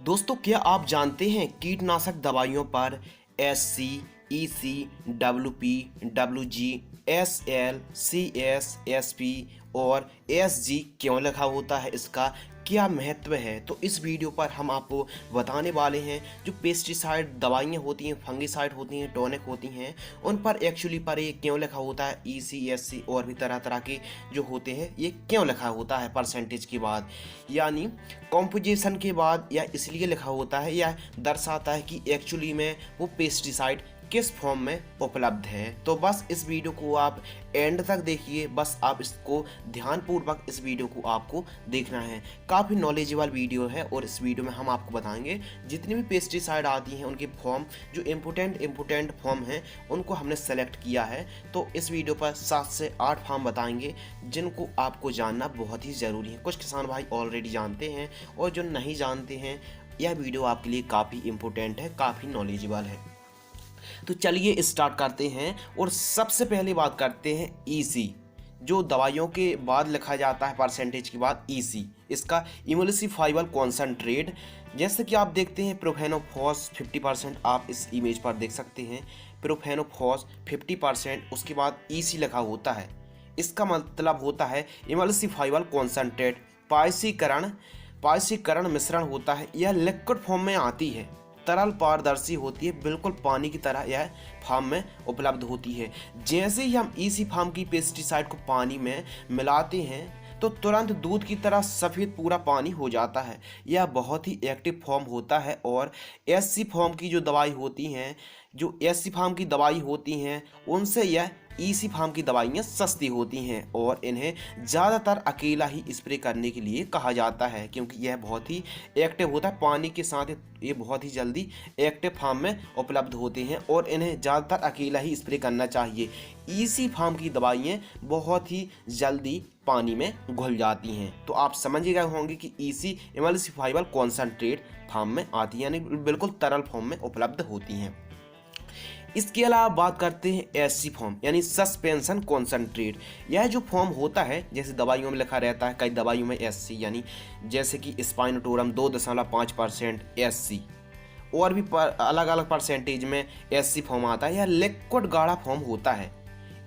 दोस्तों, क्या आप जानते हैं कीटनाशक दवाइयों पर SC, EC, WP, WG, SL, CS, SP और SG क्यों लिखा होता है? इसका क्या महत्व है? तो इस वीडियो पर हम आपको बताने वाले हैं जो पेस्टिसाइड दवाइयाँ होती हैं, फंगिसाइड होती हैं, टॉनिक होती हैं, उन पर एक्चुअली पर ये क्यों लिखा होता है। EC, SC और भी तरह तरह के जो होते हैं ये क्यों लिखा होता है परसेंटेज के बाद, यानी कॉम्पोजिशन के बाद, या इसलिए लिखा होता है या दर्शाता है कि एक्चुअली में वो पेस्टिसाइड किस फॉर्म में उपलब्ध है। तो बस इस वीडियो को आप एंड तक देखिए, बस आप इसको ध्यानपूर्वक इस वीडियो को आपको देखना है। काफ़ी नॉलेजेबल वीडियो है और इस वीडियो में हम आपको बताएंगे जितनी भी पेस्टिसाइड आती हैं उनके फॉर्म, जो इम्पोर्टेंट फॉर्म हैं उनको हमने सेलेक्ट किया है। तो इस वीडियो पर 7 से 8 फॉर्म बताएंगे जिनको आपको जानना बहुत ही ज़रूरी है। कुछ किसान भाई ऑलरेडी जानते हैं और जो नहीं जानते हैं, यह वीडियो आपके लिए काफ़ी इम्पोर्टेंट है, काफ़ी नॉलेजेबल है। तो चलिए स्टार्ट करते हैं और सबसे पहले बात करते हैं EC, जो दवाइयों के बाद लिखा जाता है परसेंटेज के बाद EC। इसका इमल्सिफाइबल कॉन्सेंट्रेट, जैसे कि आप देखते हैं प्रोफेनोफॉस 50%, आप इस इमेज पर देख सकते हैं प्रोफेनोफॉस 50%, उसके बाद EC लिखा होता है। इसका मतलब होता है इमल्सिफाइबल कॉन्सेंट्रेट। पायसीकरण मिश्रण होता है, यह लिक्विड फॉर्म में आती है, तरल पारदर्शी होती है, बिल्कुल पानी की तरह यह फार्म में उपलब्ध होती है। जैसे ही हम EC फार्म की पेस्टिसाइड को पानी में मिलाते हैं तो तुरंत दूध की तरह सफ़ेद पूरा पानी हो जाता है। यह बहुत ही एक्टिव फॉर्म होता है। और SC फार्म की जो दवाई होती हैं, जो SC फार्म की दवाई होती हैं, उनसे यह EC फार्म की दवाइयाँ सस्ती होती हैं और इन्हें ज़्यादातर अकेला ही स्प्रे करने के लिए कहा जाता है, क्योंकि यह बहुत ही एक्टिव होता है पानी के साथ। ये बहुत ही जल्दी एक्टिव फार्म में उपलब्ध होते हैं और इन्हें ज़्यादातर अकेला ही स्प्रे करना चाहिए। EC फार्म की दवाइयाँ बहुत ही जल्दी पानी में घुल जाती हैं। तो आप समझ गए होंगे कि EC इमल्सिफाइबल कॉन्सेंट्रेट फार्म में आती है, यानी बिल्कुल तरल फॉर्म में उपलब्ध होती हैं। इसके अलावा बात करते हैं SC फॉर्म, यानी सस्पेंशन कॉन्सेंट्रेट। यह जो फॉर्म होता है, जैसे दवाइयों में लिखा रहता है, कई दवाइयों में SC, यानी जैसे कि स्पाइनोटोरम 2.5% SC, और भी अलग अलग परसेंटेज में SC फॉर्म आता है। यह लिक्विड गाढ़ा फॉर्म होता है।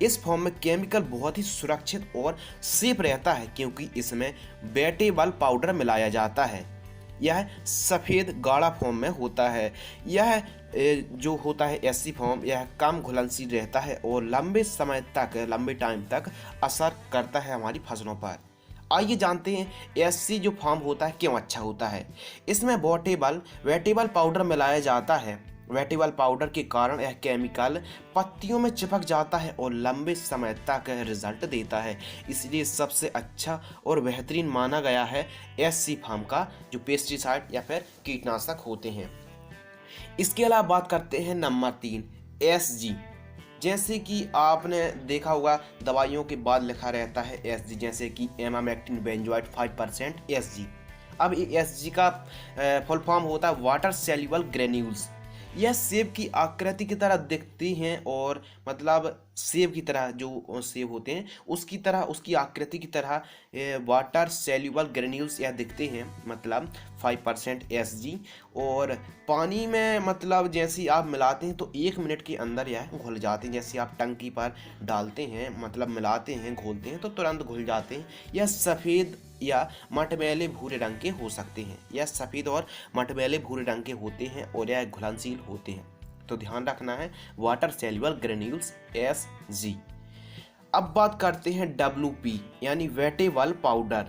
इस फॉर्म में केमिकल बहुत ही सुरक्षित और सेफ रहता है, क्योंकि इसमें वेटेबल पाउडर मिलाया जाता है। यह सफ़ेद गाढ़ा फॉर्म में होता है। यह जो होता है SC फॉर्म, यह कम घुलनशील रहता है और लंबे टाइम तक असर करता है हमारी फसलों पर। आइए जानते हैं SC जो फॉर्म होता है क्यों अच्छा होता है। इसमें वेटेबल पाउडर मिलाया जाता है। वेटेबल पाउडर के कारण यह केमिकल पत्तियों में चिपक जाता है और लंबे समय तक रिजल्ट देता है। इसलिए सबसे अच्छा और बेहतरीन माना गया है SC फार्म का जो पेस्टिसाइड या फिर कीटनाशक होते हैं। इसके अलावा बात करते हैं नंबर 3, SG। जैसे कि आपने देखा होगा दवाइयों के बाद लिखा रहता है SG, जैसे कि एमामेक्टिन बेंजोएट 5% SG। अब ये SG का फुल फॉर्म होता है वाटर सॉल्युबल ग्रेन्यूल्स। यह सेब की आकृति की तरह दिखती हैं, और मतलब सेब की तरह, जो सेब होते हैं उसकी तरह, उसकी आकृति की तरह वाटर सॉल्युबल ग्रेन्यूल्स यह दिखते हैं, मतलब 5% SG। और पानी में मतलब जैसे ही आप मिलाते हैं तो 1 मिनट के अंदर यह घुल जाते हैं। जैसे आप टंकी पर डालते हैं, मतलब मिलाते हैं, घोलते हैं तो तुरंत घुल जाते हैं। यह सफ़ेद या मटमैले भूरे रंग के हो सकते हैं। यह सफ़ेद और मटमैले भूरे रंग के होते हैं और यह घुलनशील होते हैं। तो ध्यान रखना है, वाटर सॉल्युबल ग्रेन्यूल्स SG। अब बात करते हैं WP, यानी वेटेबल पाउडर।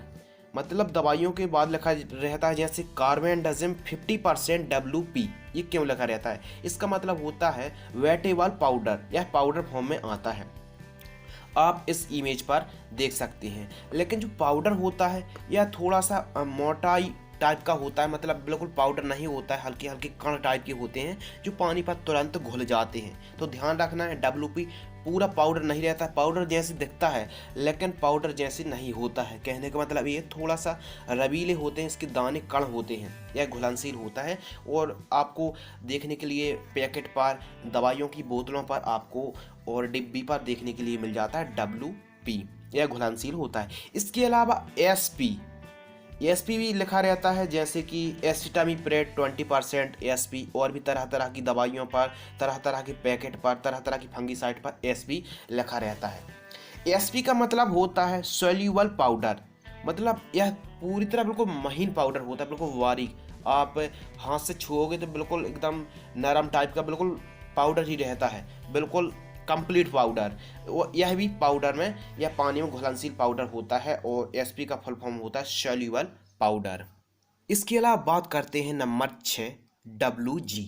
मतलब दवाइयों के बाद लिखा रहता है, जैसे कार्बेंडाजिम 50% WP। ये क्यों लिखा रहता है? इसका मतलब होता है वेटेबल पाउडर, यह पाउडर फॉर्म में आता है। आप इस इमेज पर देख सकते हैं। लेकिन जो पाउडर होता है यह थोड़ा सा मोटाई टाइप का होता है, मतलब बिल्कुल पाउडर नहीं होता है, हल्के हल्के कण टाइप के होते हैं जो पानी पर तुरंत घुल जाते हैं। तो ध्यान रखना है, WP पूरा पाउडर नहीं रहता है। पाउडर जैसे दिखता है लेकिन पाउडर जैसे नहीं होता है। कहने का मतलब ये थोड़ा सा रवीले होते हैं, इसके दाने कण होते हैं, यह घुलनशील होता है। और आपको देखने के लिए पैकेट पर, दवाइयों की बोतलों पर आपको और डिब्बी पर देखने के लिए मिल जाता है WP, यह घुलनशील होता है। इसके अलावा SP, एसपी भी लिखा रहता है, जैसे कि एसिटामिप्रेड 20%, एसपी। और भी तरह तरह की दवाइयों पर, तरह तरह के पैकेट पर, तरह तरह की फंगीसाइड पर एसपी लिखा रहता है। एसपी का मतलब होता है सोल्यूबल पाउडर, मतलब यह पूरी तरह बिल्कुल महीन पाउडर होता है, बिल्कुल बारीक। आप हाथ से छुओगे तो बिल्कुल एकदम नरम टाइप का बिल्कुल पाउडर ही रहता है, बिल्कुल कंप्लीट पाउडर। वो यह भी पाउडर में, यह पानी में घुलनशील पाउडर होता है और एसपी का फुल फॉर्म होता है सोल्यूबल पाउडर। इसके अलावा बात करते हैं नंबर 6, WG।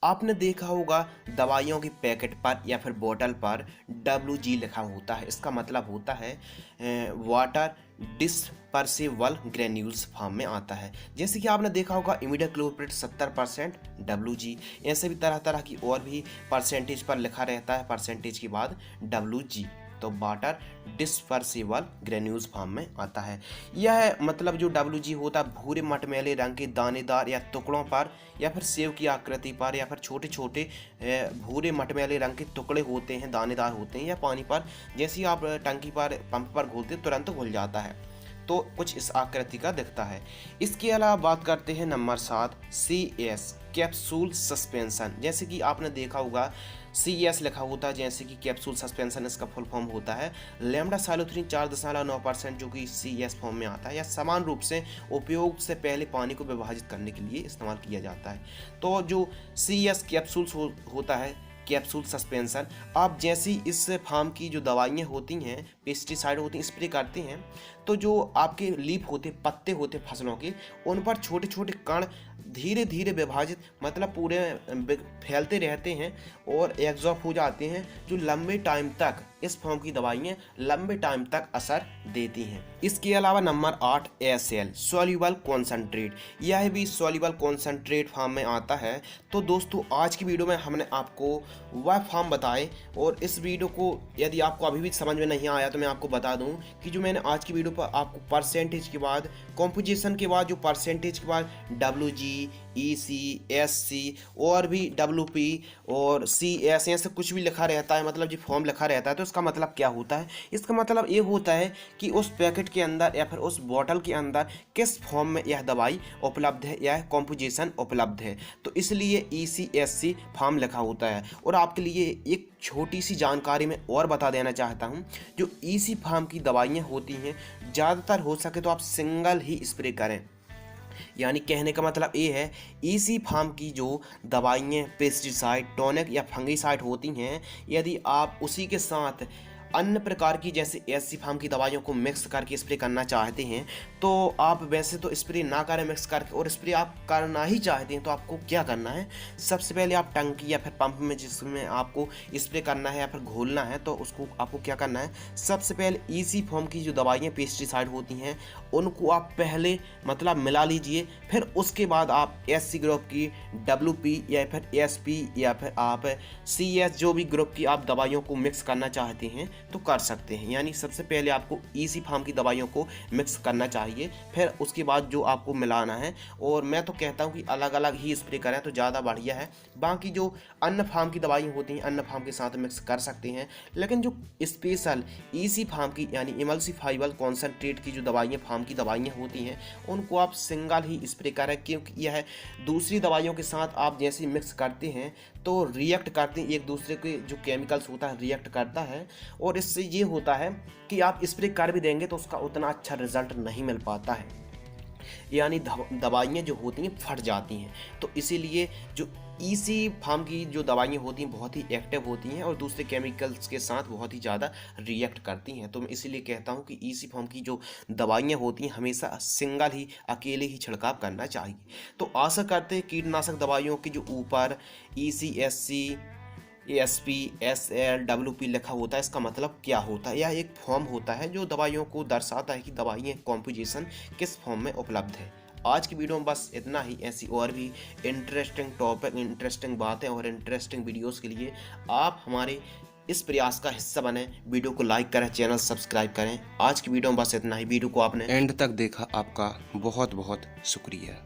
आपने देखा होगा दवाइयों के पैकेट पर या फिर बोतल पर WG लिखा होता है। इसका मतलब होता है वाटर डिस्पर्सिबल ग्रेन्यूल्स फॉर्म में आता है। जैसे कि आपने देखा होगा इमिडाक्लोप्रिड 70% WG। ऐसे भी तरह तरह की और भी परसेंटेज पर लिखा रहता है, परसेंटेज के बाद WG। तो वाटर डिस्पर्सिबल ग्रेन्यूल्स फॉर्म में आता है। यह मतलब जो WG होता है भूरे मटमैले रंग के दानेदार या टुकड़ों पर या फिर सेव की आकृति पर या फिर छोटे छोटे भूरे मटमैले रंग के टुकड़े होते हैं, दानेदार होते हैं, या पानी पर जैसे ही आप टंकी पर पंप पर घोलते तुरंत घुल जाता है, तो कुछ इस आकृति का दिखता है। इसके अलावा बात करते हैं नंबर 7, CS कैप्सूल सस्पेंशन। जैसे कि आपने देखा होगा CS लिखा होता है, जैसे कि कैप्सूल सस्पेंशन इसका फुल फॉर्म होता है लैम्डा साइलोथ्रीन 4.9%, जो कि CS फॉर्म में आता है या समान रूप से उपयोग से पहले पानी को विभाजित करने के लिए इस्तेमाल किया जाता है। तो जो CS कैप्सूल्स होता है, कैप्सूल सस्पेंशन, आप जैसी इस फार्म की जो दवाइयाँ होती हैं, पेस्टिसाइड होती हैं, स्प्रे करते हैं, तो जो आपके लीफ होते, पत्ते होते फसलों के, उन पर छोटे छोटे कण धीरे धीरे विभाजित मतलब पूरे फैलते रहते हैं और एग्जॉर्ब हो जाते हैं, जो लंबे टाइम तक इस फॉर्म की दवाइयाँ लंबे टाइम तक असर देती हैं। इसके अलावा नंबर 8, SL सॉल्युबल कॉन्सेंट्रेट। यह भी सॉल्युबल कॉन्सेंट्रेट फॉर्म में आता है। तो दोस्तों आज की वीडियो में हमने आपको वह फॉर्म बताए, और इस वीडियो को यदि आपको अभी भी समझ में नहीं आया तो मैं आपको बता दूं कि जो मैंने आज की वीडियो पर आपको परसेंटेज के बाद, कॉम्पोजिशन के बाद, जो परसेंटेज के बाद WG, EC, SC और भी WP और CS ऐसे कुछ भी लिखा रहता है, मतलब जो फॉर्म लिखा रहता है, तो इसका मतलब क्या होता है? इसका मतलब ये होता है कि उस पैकेट के अंदर या फिर उस बॉटल के अंदर किस फॉर्म में यह दवाई उपलब्ध है या कॉम्पोजिशन उपलब्ध है, तो इसलिए EC, SC फॉर्म लिखा होता है। और आपके लिए एक छोटी सी जानकारी मैं और बता देना चाहता हूँ, जो EC फॉर्म की दवाइयाँ होती हैं ज़्यादातर हो सके तो आप सिंगल ही स्प्रे करें। यानी कहने का मतलब ये है, EC फॉर्म की जो दवाइयाँ पेस्टिसाइड, टॉनिक या फंगीसाइड होती हैं, यदि आप उसी के साथ अन्य प्रकार की जैसे SC फॉर्म की दवाइयों को मिक्स करके स्प्रे करना चाहते हैं, तो आप वैसे तो स्प्रे ना करें मिक्स करके, और स्प्रे आप करना ही चाहते हैं तो आपको क्या करना है, सबसे पहले आप टंकी या फिर पंप में जिसमें आपको स्प्रे करना है या फिर घोलना है, तो उसको आपको क्या करना है, सबसे पहले EC फॉर्म की जो दवाइयाँ पेस्टिसाइड होती हैं उनको आप पहले मतलब मिला लीजिए। फिर उसके बाद आप SC ग्रुप की WP या फिर SP या फिर आप CS जो भी ग्रुप की आप दवाइयों को मिक्स करना चाहते हैं तो कर सकते हैं। यानी सबसे पहले आपको EC फॉर्म की दवाइयों को मिक्स करना चाहिए, फिर उसके बाद जो आपको मिलाना है, और मैं तो कहता हूं कि अलग अलग ही स्प्रे करें तो ज़्यादा बढ़िया है। बाकी जो अन्य फॉर्म की दवाइयाँ होती हैं अन्य फॉर्म के साथ मिक्स कर सकते हैं, लेकिन जो स्पेशल EC फॉर्म की यानी इमल्सिफाइबल कॉन्सेंट्रेट की जो दवाइयाँ फॉर्म की दवाइयाँ होती हैं उनको आप सिंगल ही स्प्रे करें, क्योंकि यह दूसरी दवाइयों के साथ आप जैसे मिक्स करते हैं तो रिएक्ट करते हैं, एक दूसरे के जो केमिकल्स होता है रिएक्ट करता है, और इससे ये होता है कि आप स्प्रे कर भी देंगे तो उसका उतना अच्छा रिजल्ट नहीं मिल पाता है, यानी दवाइयाँ जो होती हैं फट जाती हैं। तो इसीलिए जो EC फॉर्म की जो दवाइयाँ होती हैं बहुत ही एक्टिव होती हैं और दूसरे केमिकल्स के साथ बहुत ही ज़्यादा रिएक्ट करती हैं। तो मैं इसीलिए कहता हूँ कि EC फॉर्म की जो दवाइयाँ होती हैं हमेशा सिंगल ही, अकेले ही छिड़काव करना चाहिए। तो आशा करते हैं कीटनाशक दवाइयों के जो ऊपर EC, SC, ASP, SL, WP लिखा होता है, इसका मतलब क्या होता है? यह एक फॉर्म होता है जो दवाइयों को दर्शाता है कि दवाइयाँ कॉम्पोजिशन किस फॉर्म में उपलब्ध है। आज की वीडियो में बस इतना ही। ऐसी और भी इंटरेस्टिंग टॉपिक, इंटरेस्टिंग बातें और इंटरेस्टिंग वीडियोस के लिए आप हमारे इस प्रयास का हिस्सा बने। वीडियो को लाइक करें, चैनल सब्सक्राइब करें। आज की वीडियो में बस इतना ही। वीडियो को आपने एंड तक देखा, आपका बहुत बहुत शुक्रिया।